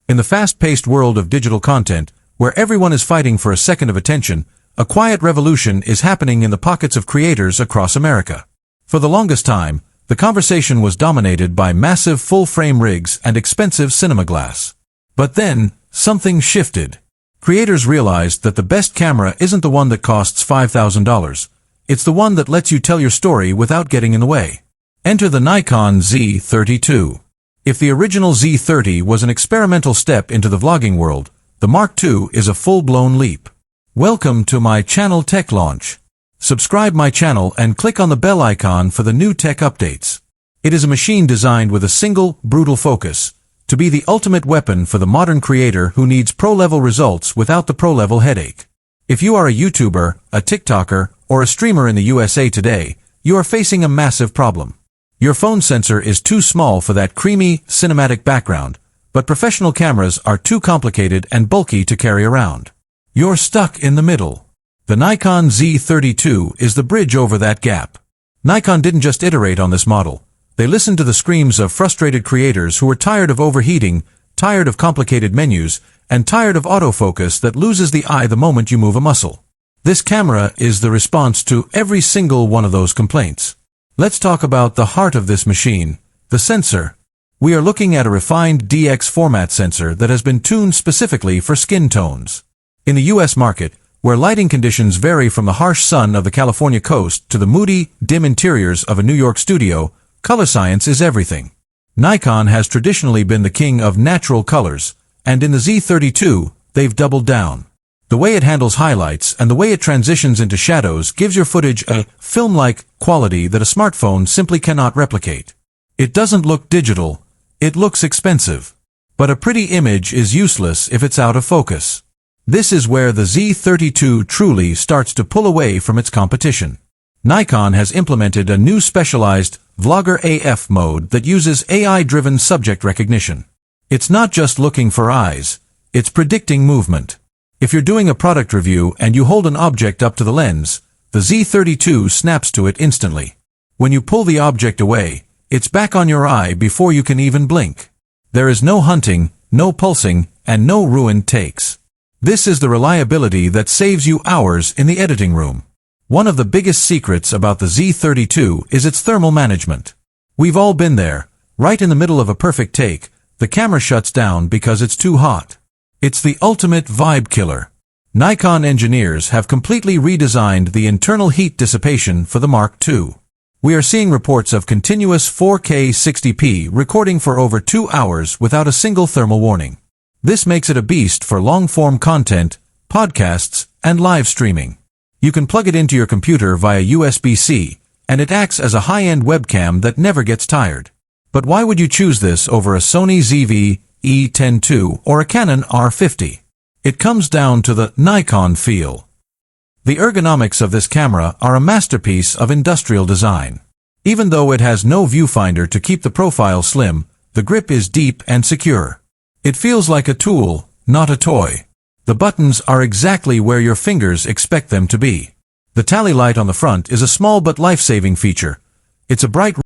In the fast-paced world of digital content, where everyone is fighting for a second of attention, a quiet revolution is happening in the pockets of creators across America. For the longest time, the conversation was dominated by massive full-frame rigs and expensive cinema glass. But then, something shifted. Creators realized that the best camera isn't the one that costs $5,000. It's the one that lets you tell your story without getting in the way. Enter the Nikon Z30 II. If the original Z30 was an experimental step into the vlogging world, the Mark II is a full-blown leap. Welcome to my channel Tech Launch. Subscribe my channel and click on the bell icon for the new tech updates. It is a machine designed with a single, brutal focus, to be the ultimate weapon for the modern creator who needs pro-level results without the pro-level headache. If you are a YouTuber, a TikToker, or a streamer in the USA today, you are facing a massive problem. Your phone sensor is too small for that creamy, cinematic background, but professional cameras are too complicated and bulky to carry around. You're stuck in the middle. The Nikon Z30 II is the bridge over that gap. Nikon didn't just iterate on this model. They listened to the screams of frustrated creators who were tired of overheating, tired of complicated menus, and tired of autofocus that loses the eye the moment you move a muscle. This camera is the response to every single one of those complaints. Let's talk about the heart of this machine, the sensor. We are looking at a refined DX format sensor that has been tuned specifically for skin tones. In the US market, where lighting conditions vary from the harsh sun of the California coast to the moody, dim interiors of a New York studio, color science is everything. Nikon has traditionally been the king of natural colors, and in the Z30 II, they've doubled down. The way it handles highlights and the way it transitions into shadows gives your footage a film-like quality that a smartphone simply cannot replicate. It doesn't look digital, it looks expensive. But a pretty image is useless if it's out of focus. This is where the Z30 II truly starts to pull away from its competition. Nikon has implemented a new specialized Vlogger AF mode that uses AI-driven subject recognition. It's not just looking for eyes, it's predicting movement. If you're doing a product review and you hold an object up to the lens, the Z30 II snaps to it instantly. When you pull the object away, it's back on your eye before you can even blink. There is no hunting, no pulsing, and no ruined takes. This is the reliability that saves you hours in the editing room. One of the biggest secrets about the Z30 II is its thermal management. We've all been there. Right in the middle of a perfect take, the camera shuts down because it's too hot. It's the ultimate vibe killer. Nikon engineers have completely redesigned the internal heat dissipation for the Mark II. We are seeing reports of continuous 4K 60p recording for over 2 hours without a single thermal warning. This makes it a beast for long-form content, podcasts, and live streaming. You can plug it into your computer via USB-C, and it acts as a high-end webcam that never gets tired. But why would you choose this over a Sony ZV-E10 II or a Canon R50? It comes down to the Nikon feel. The ergonomics of this camera are a masterpiece of industrial design. Even though it has no viewfinder to keep the profile slim, the grip is deep and secure. It feels like a tool, not a toy. The buttons are exactly where your fingers expect them to be. The tally light on the front is a small but life-saving feature. It's a bright